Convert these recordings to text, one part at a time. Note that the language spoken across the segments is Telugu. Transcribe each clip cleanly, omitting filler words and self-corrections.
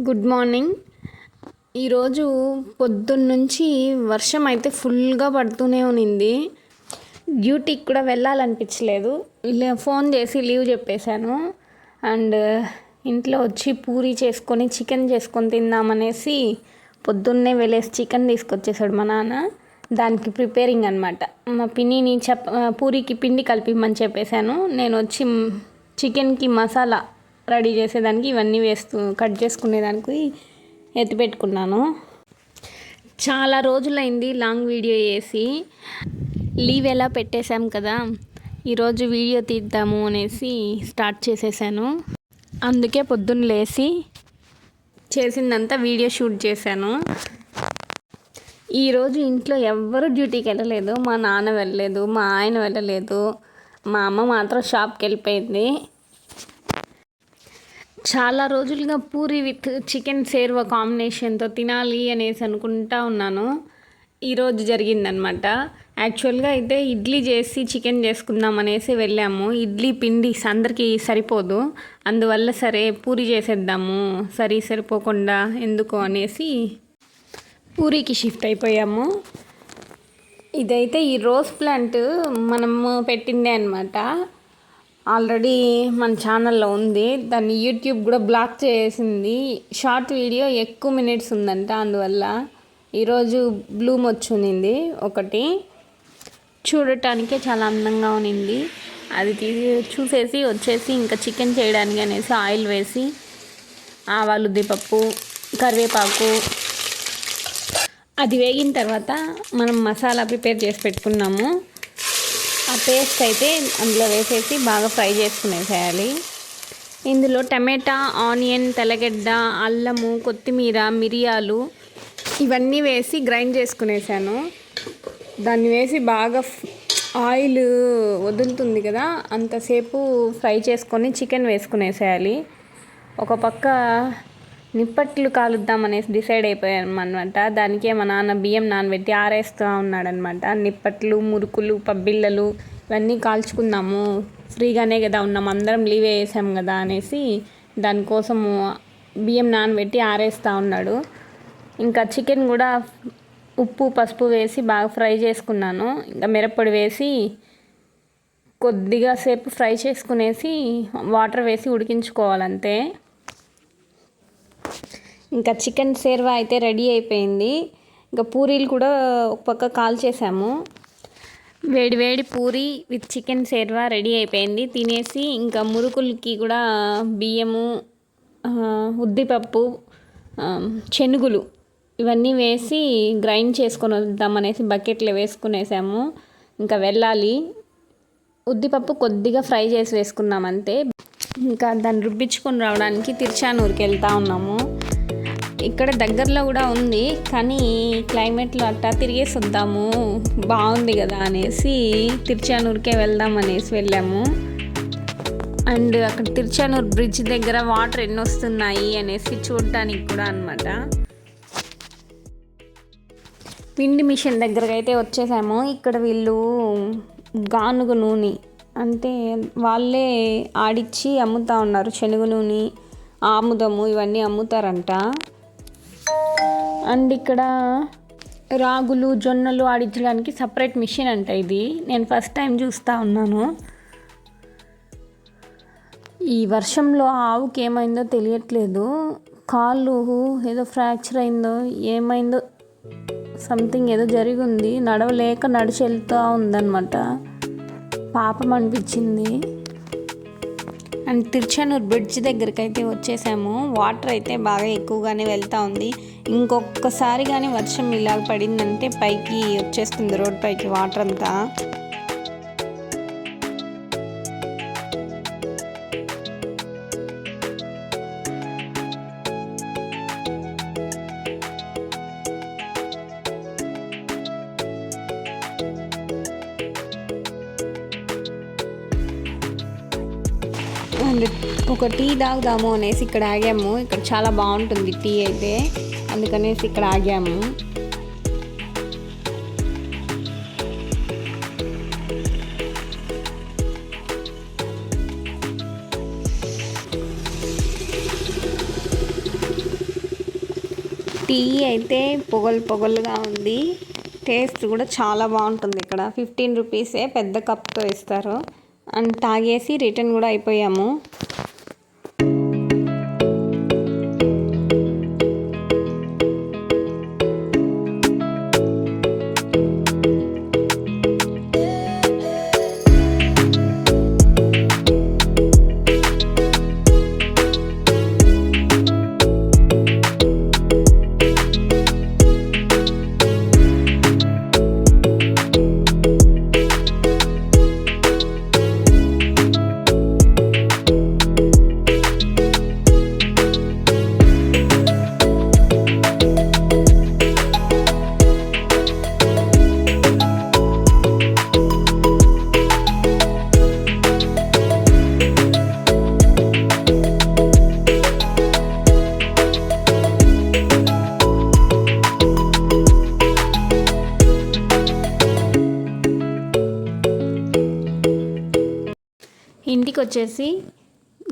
Good morning. ఈరోజు పొద్దున్నుంచి వర్షం అయితే ఫుల్గా పడుతూనే ఉన్నింది. డ్యూటీకి కూడా వెళ్ళాలనిపించలేదు. ఫోన్ చేసి లీవ్ చెప్పేశాను. అండ్ ఇంట్లో వచ్చి పూరీ చేసుకొని చికెన్ చేసుకొని తిందామనేసి పొద్దున్నే వెళ్ళేసి చికెన్ తీసుకొచ్చేసాడు మా నాన్న. దానికి ప్రిపేరింగ్ అనమాట. మా పిన్నిని పూరీకి పిండి కలిపిమ్మని చెప్పేశాను. నేను వచ్చి చికెన్కి మసాలా రెడీ చేసేదానికి ఇవన్నీ కట్ చేసుకునేదానికి ఎత్తిపెట్టుకున్నాను. చాలా రోజులైంది లాంగ్ వీడియో వేసి. లీవ్ ఎలా పెట్టేశాం కదా, ఈరోజు వీడియో తీద్దాము అనేసి స్టార్ట్ చేసేసాను. అందుకే పొద్దున్న లేచి చేసిందంతా వీడియో షూట్ చేశాను. ఈరోజు ఇంట్లో ఎవ్వరూ డ్యూటీకి వెళ్ళలేదు. మా నాన్న వెళ్ళలేదు, మా ఆయన వెళ్ళలేదు, మా అమ్మ మాత్రం షాప్కి వెళ్ళిపోయింది. చాలా రోజులుగా పూరి విత్ చికెన్ సేర్వ కాంబినేషన్తో తినాలి అనేసి అనుకుంటా ఉన్నాను. ఈరోజు జరిగిందనమాట. యాక్చువల్గా అయితే ఇడ్లీ చేసి చికెన్ చేసుకుందాం అనేసి వెళ్ళాము. ఇడ్లీ పిండి అందరికీ సరిపోదు, అందువల్ల సరే పూరి చేసేద్దాము, సరిపోకుండా ఎందుకు అనేసి పూరీకి షిఫ్ట్ అయిపోయాము. ఇదైతే ఈ రోజ్ ప్లాంట్ మనము పెట్టిందే అనమాట. ఆల్రెడీ మన ఛానల్లో ఉంది. దాన్ని యూట్యూబ్ కూడా బ్లాక్ చేసింది. షార్ట్ వీడియో ఎక్కువ మినిట్స్ ఉందంట, అందువల్ల ఈరోజు బ్లూమ్ వచ్చింది ఒకటి. చూడటానికే చాలా అందంగా ఉన్నింది. అది చూసేసి వచ్చేసి ఇంకా చికెన్ చేయడానికి అనేసి ఆయిల్ వేసి ఆవాలు, ఉద్దిపప్పు, కరివేపాకు అది వేగిన తర్వాత మనం మసాలా ప్రిపేర్ చేసి పెట్టుకున్నాము. ఆ పేస్ట్ అయితే అందులో వేసేసి బాగా ఫ్రై చేసుకునేసేయాలి. ఇందులో టమాటా, ఆనియన్, తెల్లగడ్డ, అల్లము, కొత్తిమీర, మిరియాలు ఇవన్నీ వేసి గ్రైండ్ చేసుకునేసాను. దాన్ని వేసి బాగా ఆయిల్ వదులుతుంది కదా, అంతసేపు ఫ్రై చేసుకొని చికెన్ వేసుకునేసేయాలి. ఒక పక్క నిప్పట్లు కాలుద్దామనేసి డిసైడ్ అయిపోయామన్నమాట. దానికే మా నాన్న బియ్యం నానబెట్టి ఆరేస్తూ ఉన్నాడనమాట. నిప్పట్లు, మురుకులు, పబ్బిళ్ళలు ఇవన్నీ కాల్చుకుందాము, ఫ్రీగానే కదా ఉన్నాము, అందరం లీవ్ వేసాం కదా అనేసి దానికోసము బియ్యం నానబెట్టి ఆరేస్తూ ఉన్నాడు. ఇంకా చికెన్ కూడా ఉప్పు, పసుపు వేసి బాగా ఫ్రై చేసుకున్నాను. ఇంకా మిరప్పొడి వేసి కొద్దిగా సేపు ఫ్రై చేసుకునేసి వాటర్ వేసి ఉడికించుకోవాలంతే. ఇంకా చికెన్ సేర్వా అయితే రెడీ అయిపోయింది. ఇంకా పూరీలు కూడా ఒక పక్క కాల్ చేసాము. వేడి పూరి విత్ చికెన్ సేర్వా రెడీ అయిపోయింది. తినేసి ఇంకా మురుకులకి కూడా బియ్యము, ఉద్దిపప్పు, శనుగులు ఇవన్నీ వేసి గ్రైండ్ చేసుకొని వద్దామనేసి బకెట్లో వేసుకునేసాము. ఇంకా వెళ్ళాలి. ఉద్దిపప్పు కొద్దిగా ఫ్రై చేసి వేసుకున్నాం అంతే. ఇంకా దాన్ని రుబ్బించుకొని రావడానికి తిరుచానూరుకి వెళ్తూ ఉన్నాము. ఇక్కడ దగ్గరలో కూడా ఉంది, కానీ క్లైమేట్లో అట్టా తిరిగేసి వద్దాము, బాగుంది కదా అనేసి తిరుచానూరుకే వెళ్దాం అనేసి వెళ్ళాము. అండ్ అక్కడ తిరుచానూరు బ్రిడ్జ్ దగ్గర వాటర్ ఎన్ని వస్తున్నాయి అనేసి చూడటానికి కూడా అనమాట. పిండి మిషన్ దగ్గరకు అయితే వచ్చేసాము. ఇక్కడ వీళ్ళు గానుగ నూనె అంటే వాళ్ళే ఆడిచ్చి అమ్ముతూ ఉన్నారు. శనగ నూనె, ఆముదము ఇవన్నీ అమ్ముతారంట. అండ్ ఇక్కడ రాగులు, జొన్నలు ఆడించడానికి సపరేట్ మిషన్ అంట ఇది. నేను ఫస్ట్ టైం చూస్తూ ఉన్నాను. ఈ వర్షంలో ఆవుకి ఏమైందో తెలియట్లేదు, కాళ్ళు ఏదో ఫ్రాక్చర్ అయిందో ఏమైందో, సంథింగ్ ఏదో జరిగింది, నడవలేక నడిచి వెళ్తూ ఉందన్నమాట. పాపం అనిపించింది. అండ్ తిరుచానూరు బ్రిడ్జ్ దగ్గరికి అయితే వచ్చేసాము. వాటర్ అయితే బాగా ఎక్కువగానే వెళ్తూ ఉంది. ఇంకొకసారి కానీ వర్షం ఇలా పడిందంటే పైకి వచ్చేస్తుంది, రోడ్ పైకి వాటర్ అంతా. అండ్ ఒక టీ తాగుదాము అనేసి ఇక్కడ ఆగాము. ఇక్కడ చాలా బాగుంటుంది టీ అయితే, అందుకనేసి ఇక్కడ ఆగాము. టీ అయితే పొగలుగా ఉంది. టేస్ట్ కూడా చాలా బాగుంటుంది. ఇక్కడ 15 రూపీసే పెద్ద కప్తో ఇస్తారు. అండ్ తాగేసి రిటర్న్ కూడా అయిపోయాము. ఇంటికి వచ్చేసి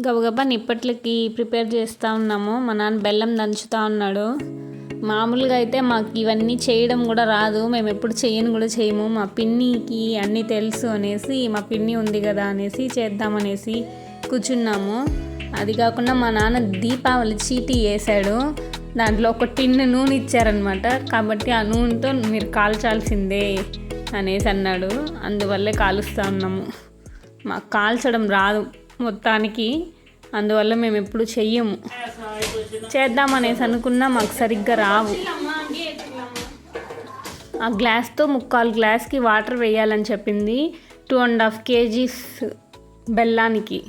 గబగబా నిప్పట్లకి ప్రిపేర్ చేస్తూ ఉన్నాము. మా నాన్న బెల్లం దంచుతూ ఉన్నాడు. మామూలుగా అయితే మాకు ఇవన్నీ చేయడం కూడా రాదు. మేము ఎప్పుడు చేయము. మా పిన్నికి అన్నీ తెలుసు అనేసి, మా పిన్ని ఉంది కదా అనేసి చేద్దామనేసి కూర్చున్నాము. అది కాకుండా మా నాన్న దీపావళి చీటీ వేసాడు. దాంట్లో ఒక టిన్ను నూనె ఇచ్చారనమాట. కాబట్టి ఆ నూనెతో మీరు కాల్చాల్సిందే అనేసి అన్నాడు. అందువల్లే కాలుస్తూ ఉన్నాము. మాకు కాల్చడం రాదు మొత్తానికి, అందువల్ల మేము ఎప్పుడు చెయ్యము. చేద్దామనేసి అనుకున్నా మాకు సరిగ్గా రావు. ఆ గ్లాస్తో 3/4 గ్లాస్కి వాటర్ వేయాలని చెప్పింది. 2.5 kgs బెల్లానికి.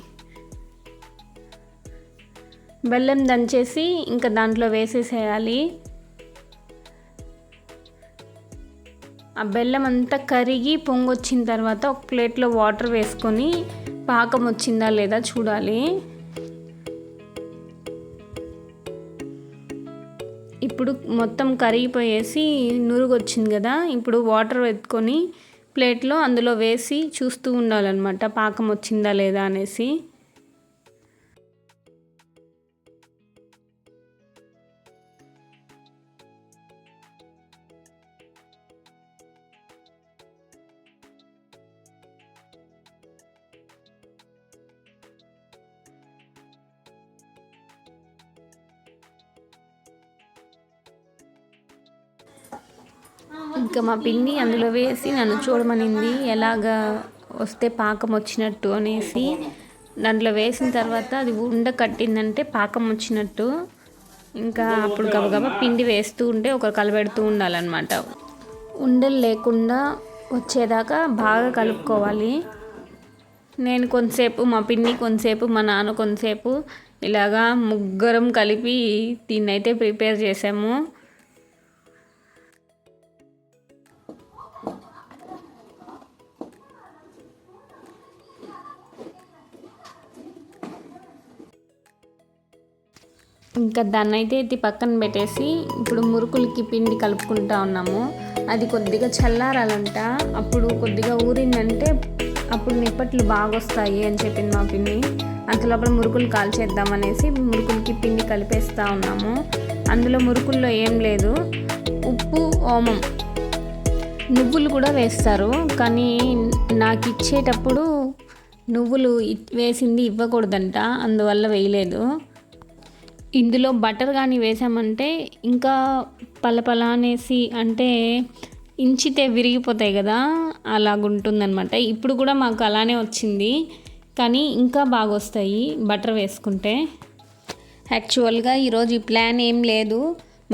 బెల్లం దంచేసి ఇంకా దాంట్లో వేసేసేయాలి. ఆ బెల్లం అంతా కరిగి పొంగొచ్చిన తర్వాత ఒక ప్లేట్లో వాటర్ వేసుకొని పాకం వచ్చిందా లేదా చూడాలి. ఇప్పుడు మొత్తం కరిగిపోయేసి నురుగు వచ్చింది కదా. ఇప్పుడు వాటర్ ఎత్తుకొని ప్లేట్లో అందులో వేసి చూస్తూ ఉండాలన్నమాట, పాకం వచ్చిందా లేదా అనేసి. ఇంకా మా పిన్ని అందులో వేసి నన్ను చూడమనింది, ఎలాగా వస్తే పాకం వచ్చినట్టు అనేసి. దాంట్లో వేసిన తర్వాత అది ఉండ కట్టిందంటే పాకం వచ్చినట్టు. ఇంకా అప్పుడు గబగబా పిండి వేస్తూ ఉంటే ఒకరు కలబెడుతూ ఉండాలన్నమాట. ఉండలు లేకుండా వచ్చేదాకా బాగా కలుపుకోవాలి. నేను కొంతసేపు, మా పిన్ని కొంతసేపు, మా నాన్న కొంతసేపు ఇలాగా ముగ్గురం కలిపి దీన్నైతే ప్రిపేర్ చేసాము. ఇంకా దాన్ని అయితే ఎత్తి పక్కన పెట్టేసి ఇప్పుడు మురుకులకి పిండి కలుపుకుంటా ఉన్నాము. అది కొద్దిగా చల్లారాలంట. అప్పుడు కొద్దిగా ఊరిందంటే అప్పుడు నిప్పట్లు బాగా వస్తాయి అని చెప్పింది మా పిన్ని. అంతలోపల మురుకులు కాల్చేద్దామనేసి మురుకులకి పిండి కలిపేస్తూ ఉన్నాము. అందులో మురుకుల్లో ఏం లేదు, ఉప్పు, ఓమం, నువ్వులు కూడా వేస్తారు. కానీ నాకు ఇచ్చేటప్పుడు నువ్వులు వేసింది ఇవ్వకూడదంట, అందువల్ల వేయలేదు. ఇందులో బటర్ కానీ వేసామంటే ఇంకా పలపల అనేసి, అంటే ఇంచితే విరిగిపోతాయి కదా, అలాగుంటుందన్నమాట. ఇప్పుడు కూడా మాకు అలానే వచ్చింది, కానీ ఇంకా బాగా వస్తాయి బటర్ వేసుకుంటే. యాక్చువల్గా ఈరోజు ఈ ప్లాన్ ఏం లేదు,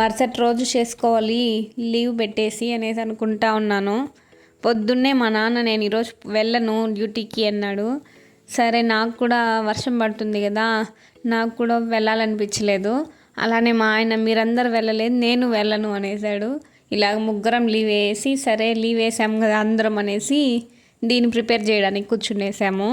మరుసటి రోజు చేసుకోవాలి లీవ్ పెట్టేసి అనేసి అనుకుంటా ఉన్నాను. పొద్దున్నే మా నాన్న నేను ఈరోజు వెళ్ళను డ్యూటీకి అన్నాడు. సరే, నాకు కూడా వర్షం పడుతుంది కదా, నాకు కూడా వెళ్ళాలనిపించలేదు. అలానే మా ఆయన మీరందరూ వెళ్ళలేదు, నేను వెళ్ళను అనేసాడు. ఇలాగ ముగ్గురం లీవ్ వేసి, సరే లీవ్ వేసాము కదా అందరం అనేసి దీన్ని ప్రిపేర్ చేయడానికి కూర్చునేసాము.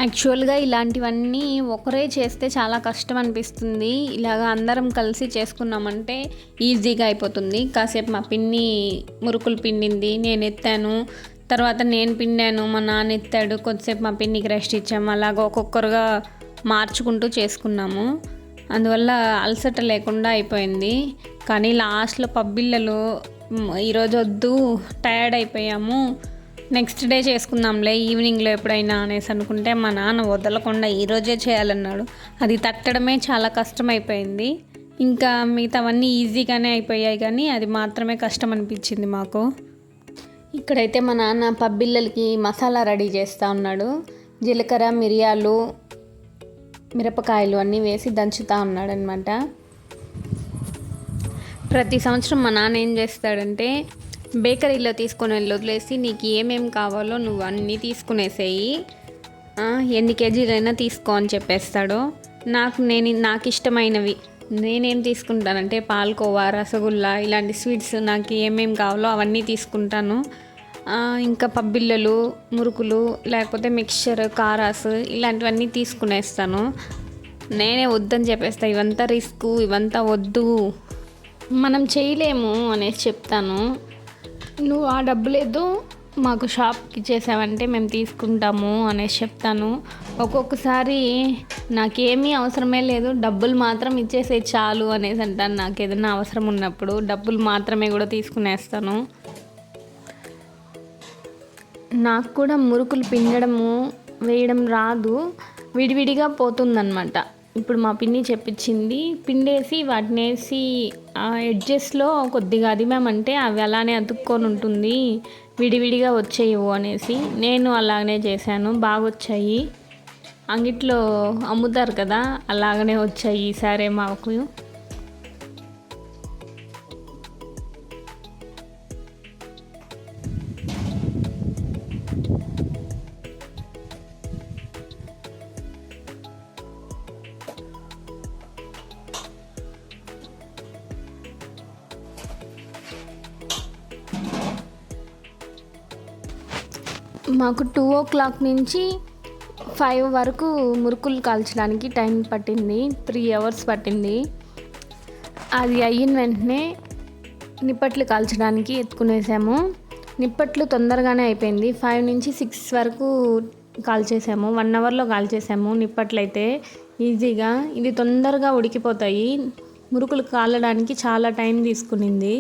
యాక్చువల్గా ఇలాంటివన్నీ ఒకరే చేస్తే చాలా కష్టం అనిపిస్తుంది. ఇలాగ అందరం కలిసి చేసుకున్నామంటే ఈజీగా అయిపోతుంది. కాసేపు మా పిన్ని మురుకులు పిండింది, నేను ఎత్తాను, తర్వాత నేను పిండాను, మా నాన్న ఎత్తాడు, కొద్దిసేపు మా పిన్నికి రెస్ట్ ఇచ్చాము. అలాగ ఒక్కొక్కరుగా మార్చుకుంటూ చేసుకున్నాము. అందువల్ల అలసట లేకుండా అయిపోయింది. కానీ లాస్ట్లో పబ్బిళ్ళలు ఈరోజు వద్దు, టయర్డ్ అయిపోయాము, నెక్స్ట్ డే చేసుకుందాంలే ఈవినింగ్లో ఎప్పుడైనా అనేసి అనుకుంటే మా నాన్న వదలకుండా ఈరోజే చేయాలన్నాడు. అది తట్టడమే చాలా కష్టమైపోయింది. ఇంకా మిగతావన్నీ ఈజీగానే అయిపోయాయి, కానీ అది మాత్రమే కష్టం అనిపించింది మాకు. ఇక్కడైతే మా నాన్న పబ్బిళ్ళలకి మసాలా రెడీ చేస్తూ ఉన్నాడు. జీలకర్ర, మిరియాలు, మిరపకాయలు అన్నీ వేసి దంచుతూ ఉన్నాడు అనమాట. ప్రతి సంవత్సరం మా నాన్న ఏం చేస్తాడంటే బేకరీలో తీసుకొని వెళ్ళి వదిలేసి నీకు ఏమేమి కావాలో నువ్వు అన్నీ తీసుకునేసేయి, ఎన్ని కేజీలైనా తీసుకో అని చెప్పేస్తాడు. నాకు ఇష్టమైనవి నేనేం తీసుకుంటానంటే పాలకోవా, రసగుల్లా ఇలాంటి స్వీట్స్ నాకు ఏమేమి కావాలో అవన్నీ తీసుకుంటాను. ఇంకా పబ్బిళ్ళలు, మురుకులు, లేకపోతే మిక్చర్, కారాస్ ఇలాంటివన్నీ తీసుకునేస్తాను. నేనే వద్దని చెప్పేస్తా, ఇవంతా రిస్క్, ఇవంతా వద్దు, మనం చేయలేము అనేసి చెప్తాను. నువ్వు ఆ డబ్బులేదో మాకు షాప్కి ఇచ్చేసావంటే మేము తీసుకుంటాము అనేసి చెప్తాను. ఒక్కొక్కసారి నాకేమీ అవసరమే లేదు, డబ్బులు మాత్రం ఇచ్చేసే చాలు అనేసి అంటాను. నాకు ఏదైనా అవసరం ఉన్నప్పుడు డబ్బులు మాత్రమే కూడా తీసుకునేస్తాను. నాకు కూడా మురుకులు పిండడము, వేయడం రాదు, విడివిడిగా పోతుందన్నమాట. ఇప్పుడు మా పిన్ని చెప్పించింది, పిండేసి వాటిని వేసి ఎడ్జెస్లో కొద్దిగా అదిమామంటే అవి అలానే అతుక్కొని ఉంటుంది, విడివిడిగా వచ్చేయవు అనేసి నేను అలాగనే చేశాను. బాగా వచ్చాయి, అంగిట్లో అమ్ముతారు కదా, అలాగనే వచ్చాయి ఈసారి మాకు. మాకు 2 నుంచి 5 వరకు మురుకులు కాల్చడానికి టైం పట్టింది, 3 hours పట్టింది. అది అయిన వెంటనే నిప్పట్లు కాల్చడానికి ఎత్తుకునేసాము. నిప్పట్లు తొందరగానే అయిపోయింది, 5 నుంచి 6 వరకు కాల్చేసాము. 1 hourలో కాల్చేసాము నిప్పట్లు అయితే ఈజీగా. ఇది తొందరగా ఉడికిపోతాయి, మురుకులు కాలడానికి చాలా టైం తీసుకునింది.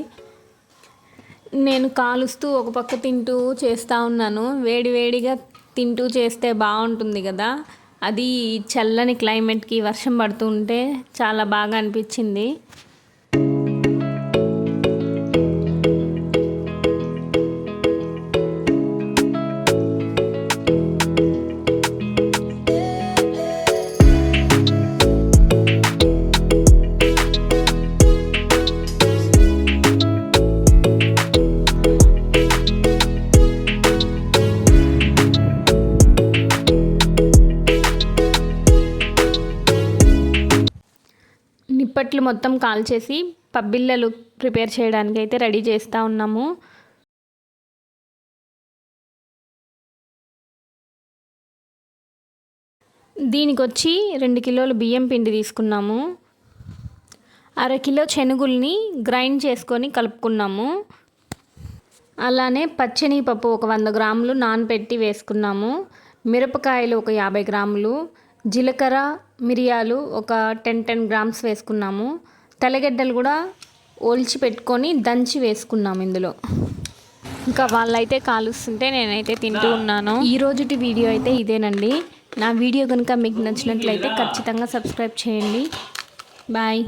నేను కాలుస్తూ ఒక పక్క తింటూ చేస్తూ ఉన్నాను. వేడివేడిగా తింటూ చేస్తే బాగుంటుంది కదా, అది చల్లని క్లైమేట్కి వర్షం పడుతూ ఉంటే చాలా బాగా అనిపించింది. నిప్పట్లు మొత్తం కాల్చేసి పబ్బిళ్ళలు ప్రిపేర్ చేయడానికి అయితే రెడీ చేస్తూ ఉన్నాము. దీనికి వచ్చి 2 కిలోల బియ్యం పిండి తీసుకున్నాము, 1/2 కిలో శనగుల్ని గ్రైండ్ చేసుకొని కలుపుకున్నాము. అలానే పచ్చెనగపప్పు ఒక 100 గ్రాములు నానబెట్టి వేసుకున్నాము. మిరపకాయలు ఒక 50 గ్రాములు, జీలకర్ర, మిరియాలు ఒక 10 గ్రామ్స్ వేసుకున్నాము. తెల్లగడ్డలు కూడా ఒలిచి పెట్టుకొని దంచి వేసుకున్నాము ఇందులో. ఇంకా వాళ్ళైతే కాలుస్తుంటే నేనైతే తింటూ ఉన్నాను. ఈ రోజుటి వీడియో అయితే ఇదేనండి. నా వీడియో కనుక మీకు నచ్చినట్లయితే ఖచ్చితంగా సబ్స్క్రైబ్ చేయండి. బాయ్.